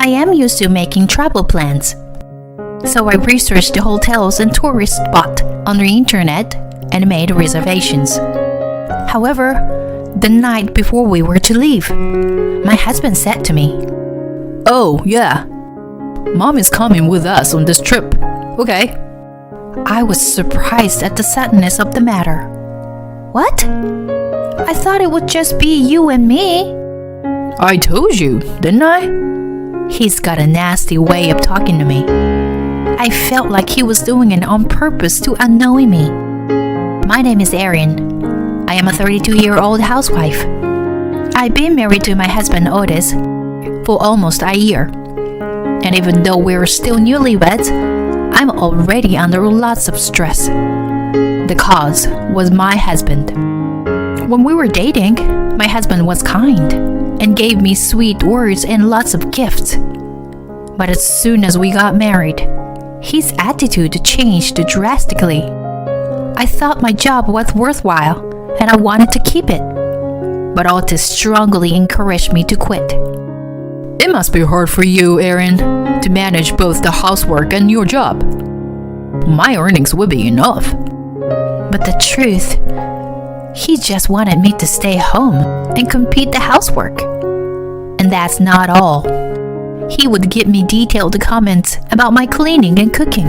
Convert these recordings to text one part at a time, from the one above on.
I am used to making travel plans. So I researched the hotels and tourist spots on the internet and made reservations. However, the night before we were to leave, my husband said to me, "Oh, yeah. Mom is coming with us on this trip. Okay." I was surprised at the suddenness of the matter. What? I thought it would just be you and me. I told you, didn't I? He's got a nasty way of talking to me. I felt like he was doing it on purpose to annoy me. My name is Erin. I am a 32-year-old housewife. I've been married to my husband Otis for almost a year. And even though we're still newlyweds, I'm already under lots of stress. The cause was my husband. When we were dating, my husband was kind and gave me sweet words and lots of gifts. But as soon as we got married, his attitude changed drastically. I thought my job was worthwhile and I wanted to keep it. But Otis strongly encouraged me to quit. It must be hard for you, Erin, to manage both the housework and your job. My earnings would be enough. But the truth, he just wanted me to stay home and complete the housework. And that's not all. He would give me detailed comments about my cleaning and cooking.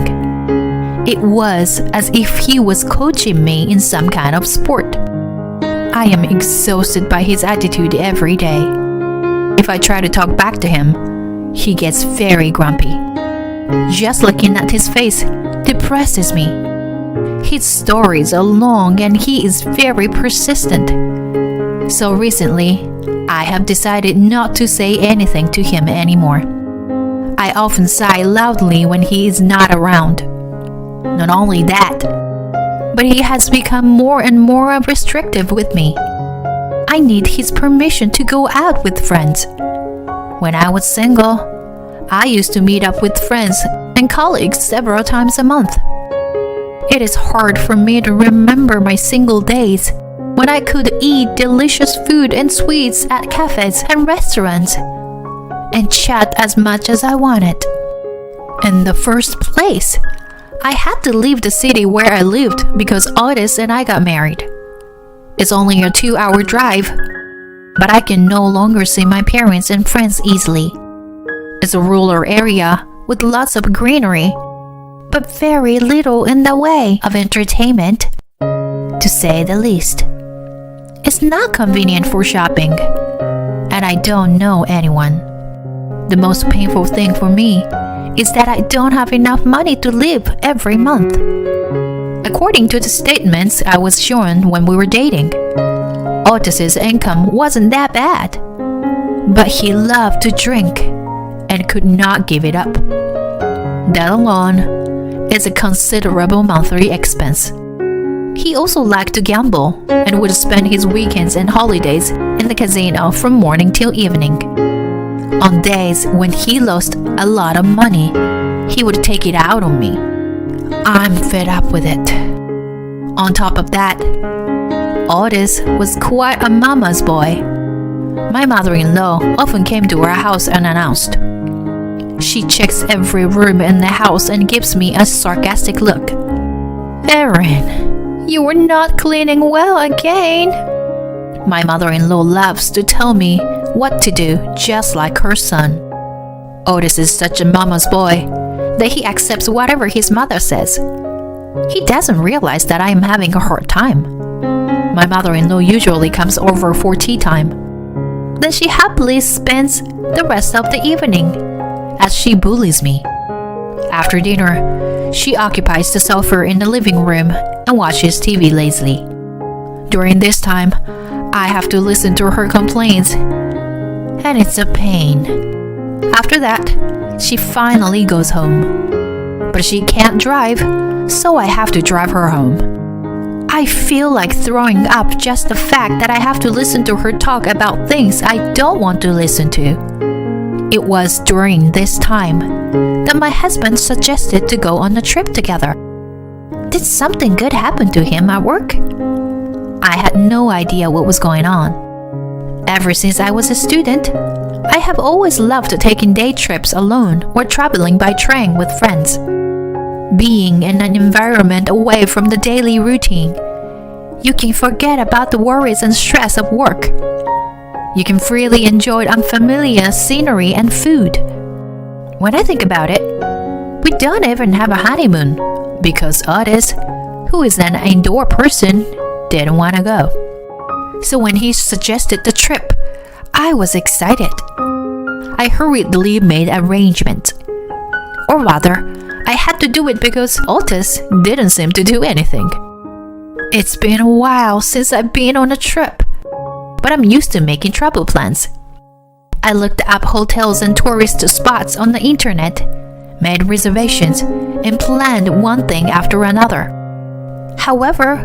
It was as if he was coaching me in some kind of sport. I am exhausted by his attitude every day. If I try to talk back to him, he gets very grumpy. Just looking at his face depresses me. His stories are long and he is very persistent. So recently, I have decided not to say anything to him anymore. I often sigh loudly when he is not around. Not only that, but he has become more and more restrictive with me. I need his permission to go out with friends. When I was single, I used to meet up with friends and colleagues several times a month. It is hard for me to remember my single days when I could eat delicious food and sweets at cafes and restaurants and chat as much as I wanted. In the first place, I had to leave the city where I lived because Otis and I got married. It's only a 2-hour drive, but I can no longer see my parents and friends easily. It's a rural area with lots of greenery, but very little in the way of entertainment, to say the least. It's not convenient for shopping, and I don't know anyone. The most painful thing for me is that I don't have enough money to live every month. According to the statements I was shown when we were dating, Otis's income wasn't that bad, but he loved to drink and could not give it up. That alone is a considerable monthly expense. He also liked to gamble and would spend his weekends and holidays in the casino from morning till evening. On days when he lost a lot of money, he would take it out on me. I'm fed up with it. On top of that, Otis was quite a mama's boy. My mother-in-law often came to our house unannounced. She checks every room in the house and gives me a sarcastic look. "Erin, you were not cleaning well again." My mother-in-law loves to tell me what to do, just like her son. Otis is such a mama's boy that he accepts whatever his mother says. He doesn't realize that I am having a hard time. My mother-in-law usually comes over for tea time. Then she happily spends the rest of the evening as she bullies me. After dinner, she occupies the sofa in the living room and watches TV lazily. During this time, I have to listen to her complaints, and it's a pain. After that, she finally goes home. But she can't drive, so I have to drive her home. I feel like throwing up just the fact that I have to listen to her talk about things I don't want to listen to. It was during this time that my husband suggested to go on a trip together. Did something good happen to him at work? I had no idea what was going on. Ever since I was a student, I have always loved taking day trips alone or traveling by train with friends. Being in an environment away from the daily routine, you can forget about the worries and stress of work. You can freely enjoy unfamiliar scenery and food. When I think about it, we don't even have a honeymoon because Otis, who is an indoor person, didn't want to go. So when he suggested the trip, I was excited. I hurriedly made arrangements. Or rather, I had to do it because Otis didn't seem to do anything. It's been a while since I've been on a trip, but I'm used to making travel plans. I looked up hotels and tourist spots on the internet, made reservations, and planned one thing after another. However,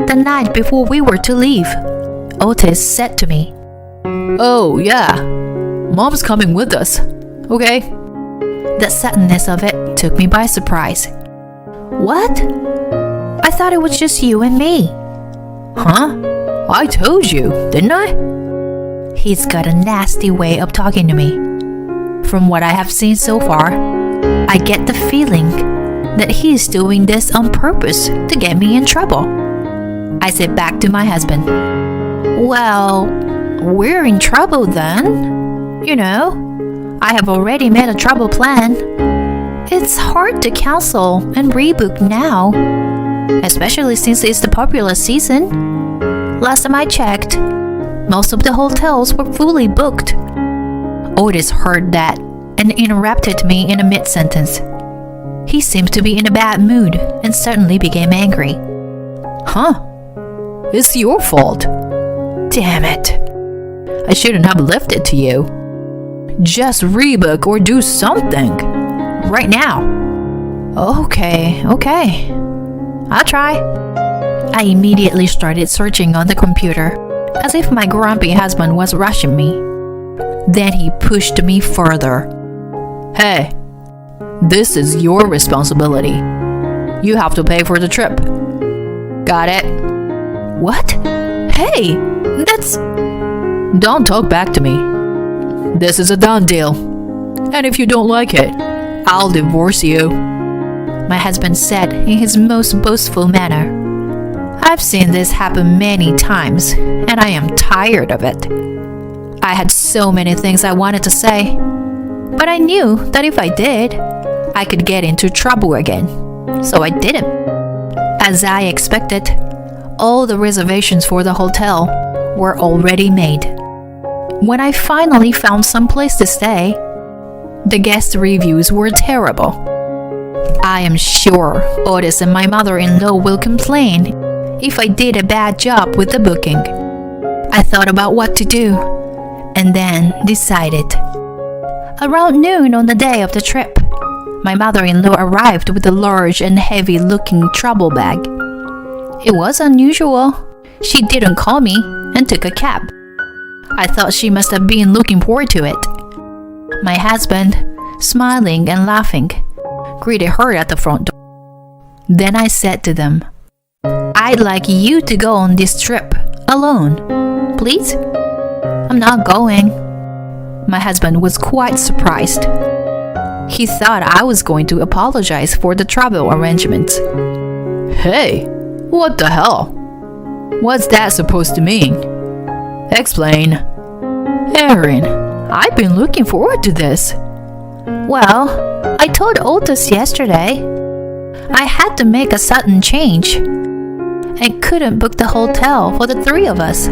the night before we were to leave, Otis said to me, "Oh, yeah, Mom's coming with us, okay?" The suddenness of it took me by surprise. What? I thought it was just you and me. Huh? I told you, didn't I? He's got a nasty way of talking to me. From what I have seen so far, I get the feeling that he's doing this on purpose to get me in trouble. I said back to my husband, "Well, we're in trouble then. You know, I have already made a travel plan. It's hard to cancel and rebook now, especially since it's the popular season. Last time I checked, most of the hotels were fully booked." Otis heard that and interrupted me in a mid-sentence. He seemed to be in a bad mood and suddenly became angry. Huh? It's your fault. Damn it. I shouldn't have left it to you. Just rebook or do something. Right now. Okay. I'll try. I immediately started searching on the computer, as if my grumpy husband was rushing me. Then he pushed me further. Hey, this is your responsibility. You have to pay for the trip. Got it? What? Hey, that's... Don't talk back to me. This is a done deal. And if you don't like it, I'll divorce you. My husband said in his most boastful manner. I've seen this happen many times, and I am tired of it. I had so many things I wanted to say, but I knew that if I did, I could get into trouble again, so I didn't. As I expected, all the reservations for the hotel were already made. When I finally found some place to stay, the guest reviews were terrible. I am sure Otis and my mother-in-law will complain if I did a bad job with the booking. I thought about what to do, and then decided. Around noon on the day of the trip, my mother-in-law arrived with a large and heavy-looking travel bag. It was unusual. She didn't call me and took a cab. I thought she must have been looking forward to it. My husband, smiling and laughing, greeted her at the front door. Then I said to them, "I'd like you to go on this trip alone, please?" "I'm not going." My husband was quite surprised. He thought I was going to apologize for the travel arrangements. Hey, what the hell? What's that supposed to mean? Explain. Erin, I've been looking forward to this. Well, I told Otis yesterday. I had to make a sudden change. I couldn't book the hotel for the three of us.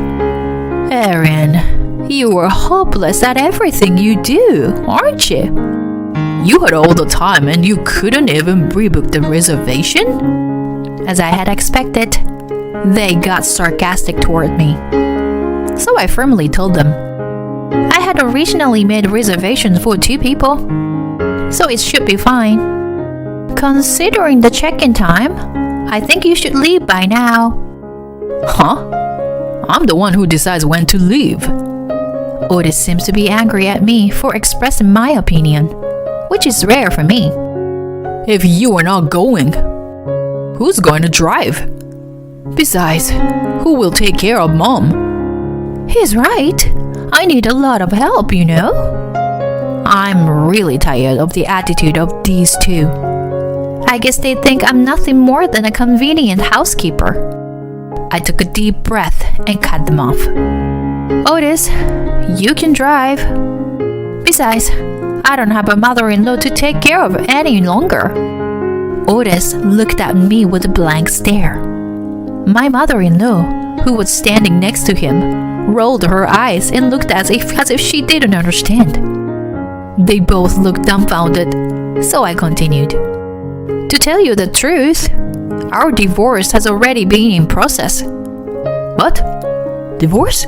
Erin, you are hopeless at everything you do, aren't you? You had all the time and you couldn't even rebook the reservation? As I had expected, they got sarcastic toward me. So I firmly told them, I had originally made reservations for 2 people, so it should be fine. Considering the check-in time, I think you should leave by now. Huh? I'm the one who decides when to leave. Otis seems to be angry at me for expressing my opinion, which is rare for me. If you are not going, who's going to drive? Besides, who will take care of Mom? He's right. I need a lot of help, you know. I'm really tired of the attitude of these two. I guess they think I'm nothing more than a convenient housekeeper. I took a deep breath and cut them off. Otis, you can drive. Besides, I don't have a mother-in-law to take care of any longer. Otis looked at me with a blank stare. My mother-in-law, who was standing next to him, rolled her eyes and looked as if she didn't understand. They both looked dumbfounded, so I continued. To tell you the truth, our divorce has already been in process. What? Divorce?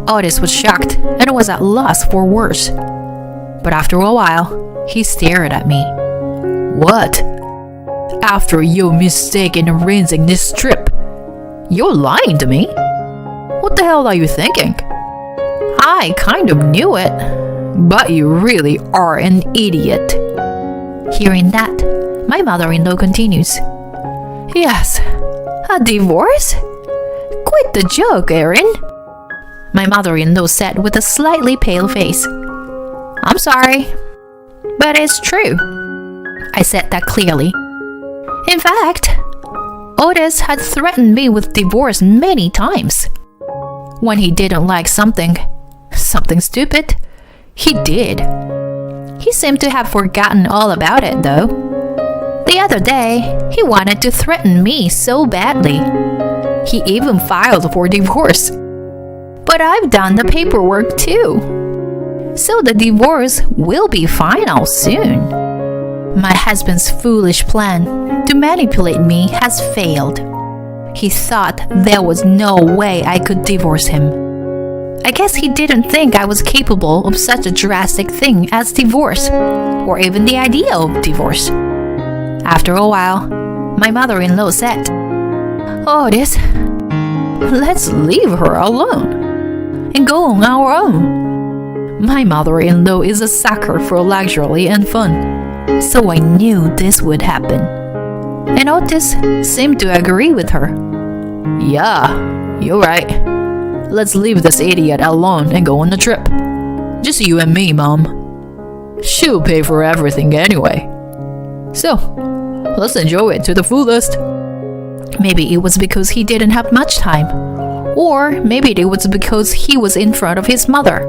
Otis was shocked and was at loss for words. But after a while, he stared at me. What? After your mistake in arranging this trip, you're lying to me? What the hell are you thinking? I kind of knew it, but you really are an idiot. Hearing that, my mother-in-law continues. Yes, a divorce? Quit the joke, Erin. My mother-in-law said with a slightly pale face. I'm sorry, but it's true. I said that clearly. In fact, Otis had threatened me with divorce many times. When he didn't like something stupid, he did. He seemed to have forgotten all about it, though. The other day, he wanted to threaten me so badly. He even filed for divorce. But I've done the paperwork too. So the divorce will be final soon. My husband's foolish plan to manipulate me has failed. He thought there was no way I could divorce him. I guess he didn't think I was capable of such a drastic thing as divorce, or even the idea of divorce. After a while, my mother-in-law said, Otis, let's leave her alone and go on our own. My mother-in-law is a sucker for luxury and fun, so I knew this would happen. And Otis seemed to agree with her. Yeah, you're right. Let's leave this idiot alone and go on the trip. Just you and me, Mom. She'll pay for everything anyway. So, let's enjoy it to the fullest. Maybe it was because he didn't have much time. Or maybe it was because he was in front of his mother.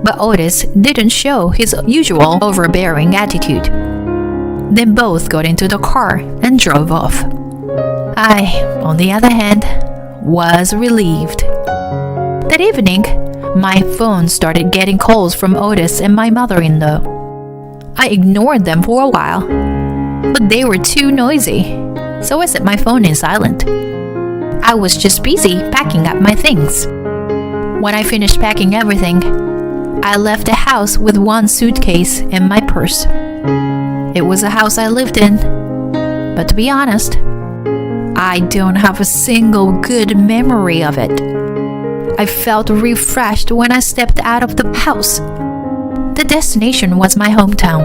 But Otis didn't show his usual overbearing attitude. They both got into the car and drove off. I, on the other hand, was relieved. That evening, my phone started getting calls from Otis and my mother-in-law. I ignored them for a while, but they were too noisy, so I set my phone in silent. I was just busy packing up my things. When I finished packing everything, I left the house with one suitcase and my purse. It was a house I lived in, but to be honest, I don't have a single good memory of it. I felt refreshed when I stepped out of the house. The destination was my hometown.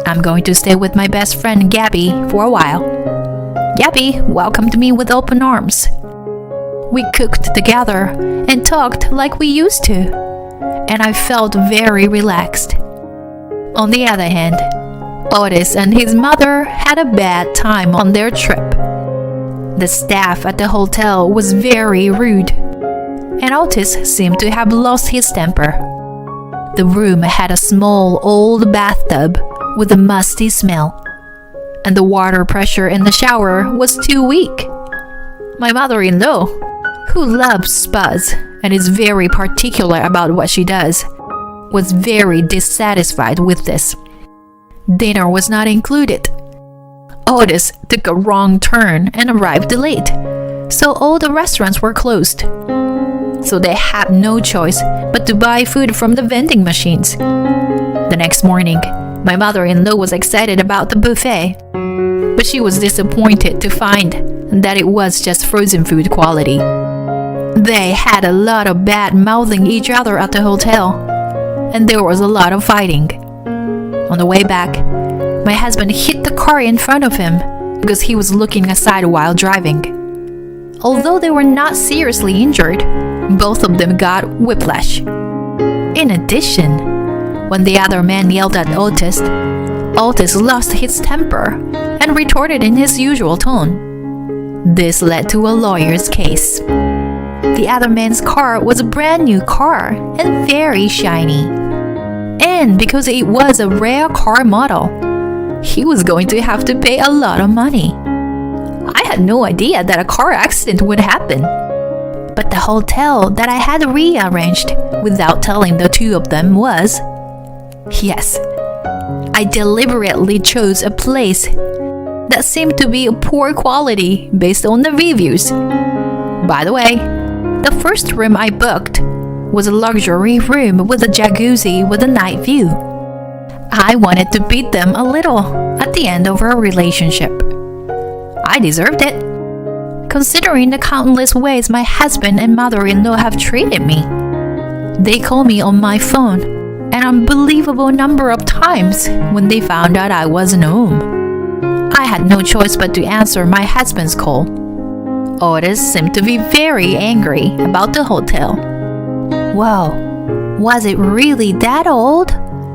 I'm going to stay with my best friend Gabby for a while. Gabby welcomed me with open arms. We cooked together and talked like we used to, and I felt very relaxed. On the other hand, Otis and his mother had a bad time on their trip. The staff at the hotel was very rude, and Otis seemed to have lost his temper. The room had a small old bathtub with a musty smell, and the water pressure in the shower was too weak. My mother-in-law, who loves spas and is very particular about what she does, was very dissatisfied with this. Dinner was not included. Otis took a wrong turn and arrived late, so all the restaurants were closed. So they had no choice but to buy food from the vending machines. The next morning, my mother-in-law was excited about the buffet, but she was disappointed to find that it was just frozen food quality. They had a lot of bad mouthing each other at the hotel, and there was a lot of fighting. On the way back, my husband hit the car in front of him because he was looking aside while driving. Although they were not seriously injured, both of them got whiplash. In addition, when the other man yelled at Otis, Otis lost his temper and retorted in his usual tone. This led to a lawyer's case. The other man's car was a brand new car and very shiny. And because it was a rare car model, he was going to have to pay a lot of money. I had no idea that a car accident would happen. But the hotel that I had rearranged without telling the two of them was, yes, I deliberately chose a place that seemed to be of poor quality based on the reviews. By the way, the first room I booked was a luxury room with a jacuzzi with a night view. I wanted to beat them a little at the end of our relationship. I deserved it, considering the countless ways my husband and mother-in-law have treated me. They called me on my phone an unbelievable number of times when they found out I wasn't home. I had no choice but to answer my husband's call. Otis seemed to be very angry about the hotel. Whoa, was it really that old?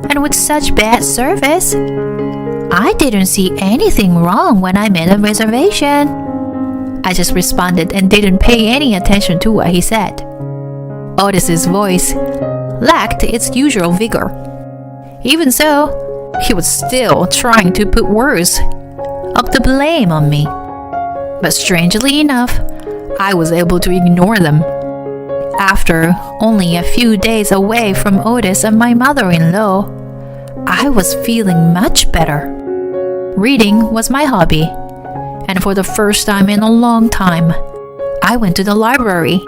And with such bad service? I didn't see anything wrong when I made a reservation. I just responded and didn't pay any attention to what he said. Otis's voice lacked its usual vigor. Even so, he was still trying to put words of the blame on me. But strangely enough, I was able to ignore them. After only a few days away from Otis and my mother-in-law, I was feeling much better. Reading was my hobby, and for the first time in a long time, I went to the library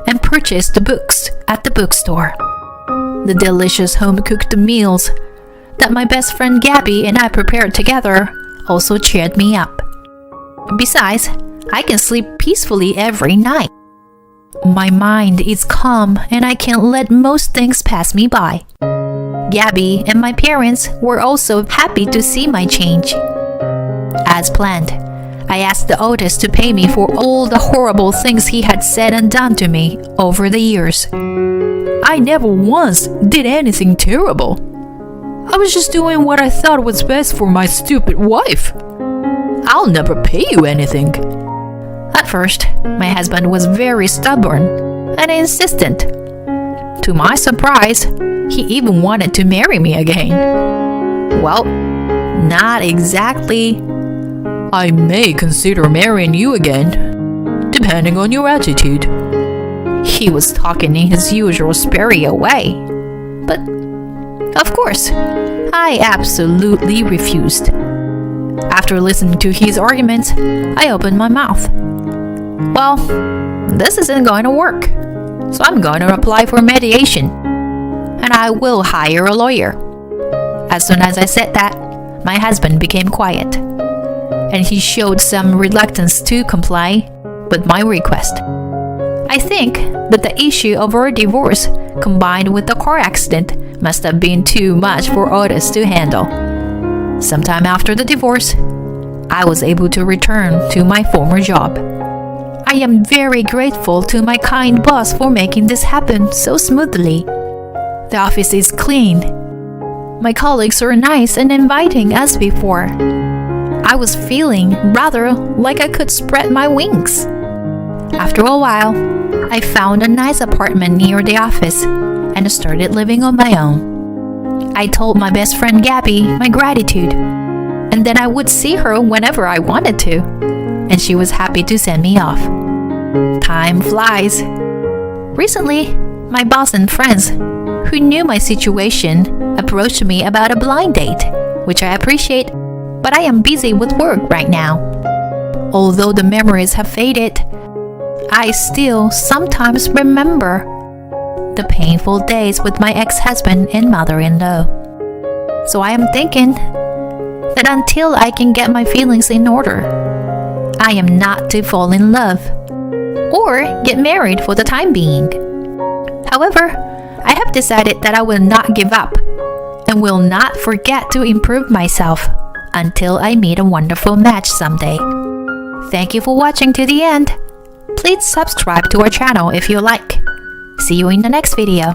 and purchased the books at the bookstore. The delicious home-cooked meals that my best friend Gabby and I prepared together also cheered me up. Besides, I can sleep peacefully every night. My mind is calm and I can't let most things pass me by. Gabby and my parents were also happy to see my change. As planned, I asked the Otis to pay me for all the horrible things he had said and done to me over the years. I never once did anything terrible. I was just doing what I thought was best for my stupid wife. I'll never pay you anything. At first, my husband was very stubborn and insistent. To my surprise, he even wanted to marry me again. Well, not exactly. I may consider marrying you again, depending on your attitude. He was talking in his usual superior way. But, of course, I absolutely refused. After listening to his arguments, I opened my mouth. Well, this isn't going to work, so I'm going to apply for mediation, and I will hire a lawyer. As soon as I said that, my husband became quiet, and he showed some reluctance to comply with my request. I think that the issue of our divorce combined with the car accident must have been too much for Otis to handle. Sometime after the divorce, I was able to return to my former job. I am very grateful to my kind boss for making this happen so smoothly. The office is clean. My colleagues are nice and inviting as before. I was feeling rather like I could spread my wings. After a while, I found a nice apartment near the office and started living on my own. I told my best friend Gabby my gratitude, and then I would see her whenever I wanted to, and she was happy to send me off. Time flies. Recently, my boss and friends who knew my situation approached me about a blind date, which I appreciate, but I am busy with work right now. Although the memories have faded, I still sometimes remember the painful days with my ex-husband and mother-in-law. So I am thinking that until I can get my feelings in order, I am not to fall in love or get married for the time being. However, I have decided that I will not give up and will not forget to improve myself until I meet a wonderful match someday. Thank you for watching to the end. Please subscribe to our channel if you like. See you in the next video.